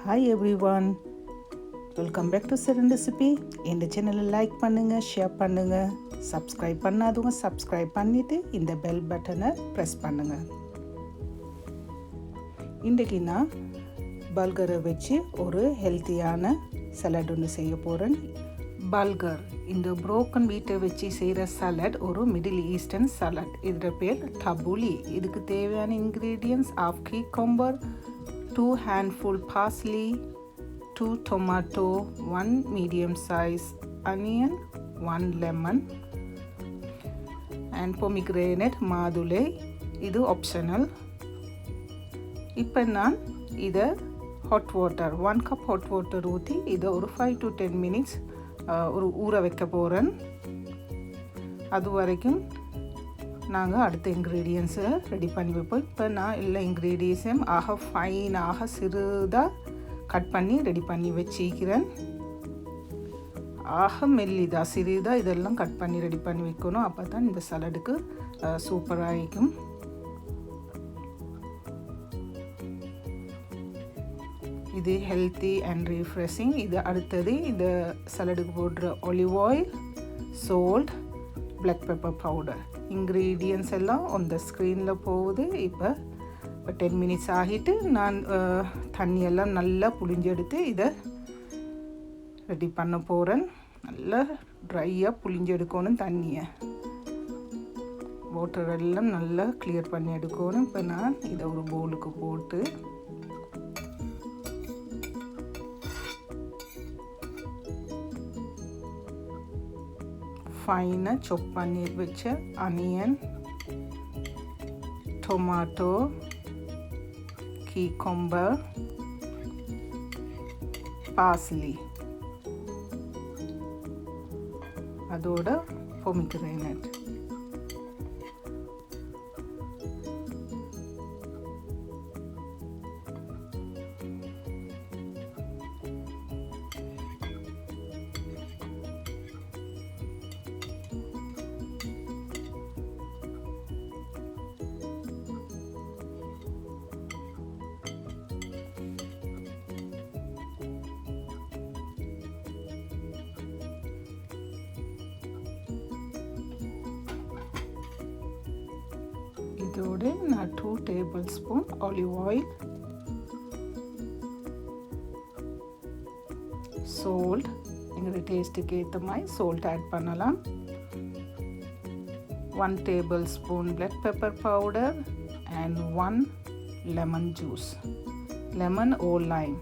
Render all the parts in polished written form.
Hi everyone, welcome back to Serin recipe. இந்த சேனலை like பண்ணுங்க, ஷேர் பண்ணுங்க, சப்ஸ்கிரைப் பண்ணாதவங்க சப்ஸ்கிரைப் பண்ணிட்டு இந்த பெல் பட்டனை ப்ரெஸ் பண்ணுங்க. இன்றைக்கி நான் பல்கரை வச்சு ஒரு ஹெல்த்தியான சலாட் ஒன்று செய்ய போகிறேன். பல்கர் இந்த புரோக்கன் வீட்டை வச்சு செய்கிற சலாட் ஒரு மிடில் ஈஸ்டர்ன் சலாட். இதோட பேர் தபுலி. இதுக்கு தேவையான ingredients of cucumber, 2 handful parsley, 2 tomato, 1 medium size onion, 1 lemon and pomegranate மாதுளை. இது ஆப்ஷனல். இப்போ நான் இதை hot water 1 cup hot water ஊற்றி இதை ஒரு 5 to 10 minutes ஒரு ஊற வைக்க போகிறேன். அது வரைக்கும் நாங்கள் அடுத்த இன்க்ரீடியன்ஸை ரெடி பண்ணி வைப்போம். இப்போ நான் எல்லா இன்க்ரீடியன்ஸையும் ஃபைனாக சிறுதாக கட் பண்ணி ரெடி பண்ணி வச்சிக்கிறேன். மெல்லிதாக சிறிதாக இதெல்லாம் கட் பண்ணி ரெடி பண்ணி வைக்கணும். அப்போ தான் இந்த சலாடுக்கு சூப்பராக இருக்கும். இது ஹெல்த்தி அண்ட் ரீஃப்ரெஷிங். இது அடுத்தது இந்த சலாடுக்கு போடுற olive oil, salt, black pepper powder. Ingredients எல்லாம் அந்த ஸ்க்ரீனில் போகுது. இப்போ 10 minutes ஆகிட்டு நான் தண்ணியெல்லாம் நல்லா புளிஞ்செடுத்து இதை ரெடி பண்ண போகிறேன். நல்லா ட்ரையாக புளிஞ்செடுக்கணும். தண்ணியை வாட்டர் எல்லாம் நல்லா கிளியர் பண்ணி எடுக்கணும். இப்போ நான் இதை ஒரு பவுலுக்கு போட்டு ஃபைனாக சாப் பண்ணி வச்ச ஆனியன், டொமாட்டோ, cucumber, parsley, அதோட pomegranate. இதோடு நான் 2 tablespoon ஆலிவ் ஆயில், சால்ட், எங்களோட டேஸ்ட்டுக்கு ஏற்ற மாதிரி சால்ட் ஆட் பண்ணலாம். 1 tablespoon black pepper powder and 1 lemon juice, lemon or lime.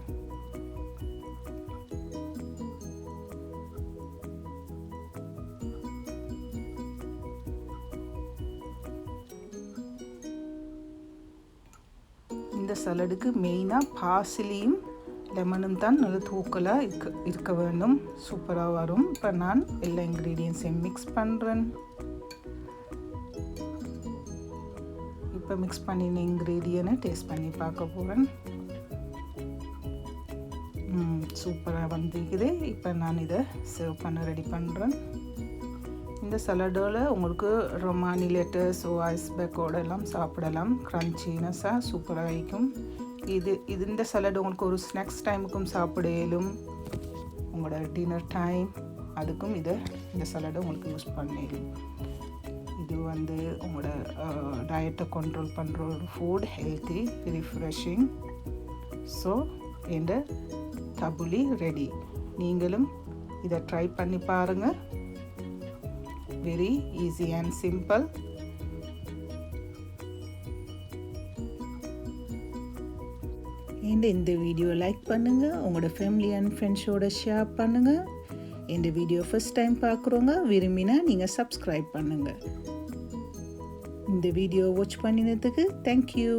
இந்த சலாடுக்கு மெயினாக பார்ஸ்லியும் லெமனும் தான் நல்ல தூக்கலாக இருக்க வேண்டும். சூப்பராக வரும். இப்போ நான் எல்லா இன்க்ரீடியன்ஸையும் மிக்ஸ் பண்ணுறேன். இப்போ மிக்ஸ் பண்ணின இன்க்ரீடியனை டேஸ்ட் பண்ணி பார்க்க போகிறேன். சூப்பராக வந்துக்குது. இப்போ நான் இதை சர்வ் பண்ண ரெடி பண்ணுறேன். இந்த சலாடோட உங்களுக்கு ரொமானி லெட்டர்ஸ், ஐஸ்பேக்கோட எல்லாம் சாப்பிடலாம். க்ரன்ச்சினஸாக சூப்பராக இருக்கும். இந்த சலாடு உங்களுக்கு ஒரு ஸ்நாக்ஸ் டைமுக்கும் சாப்பிட இயலும். உங்களோட டின்னர் டைம் அதுக்கும் இந்த சலாடை உங்களுக்கு யூஸ் பண்ணிடும். இது உங்களோட டயட்டை கண்ட்ரோல் பண்ணுற ஒரு ஃபுட், ஹெல்த்தி, ரிஃப்ரெஷிங். ஸோ இந்த தபுலி ரெடி. நீங்களும் இதை ட்ரை பண்ணி பாருங்கள். Very easy and simple. இந்த வீடியோ லைக் பண்ணுங்கள், உங்களோட ஃபேமிலி அண்ட் ஃப்ரெண்ட்ஸோட ஷேர் பண்ணுங்கள். இந்த வீடியோ ஃபர்ஸ்ட் டைம் பார்க்குறவங்க விரும்பினா நீங்கள் சப்ஸ்கிரைப் பண்ணுங்கள். இந்த வீடியோ வாட்ச் பண்ணினதுக்கு தேங்க்யூ.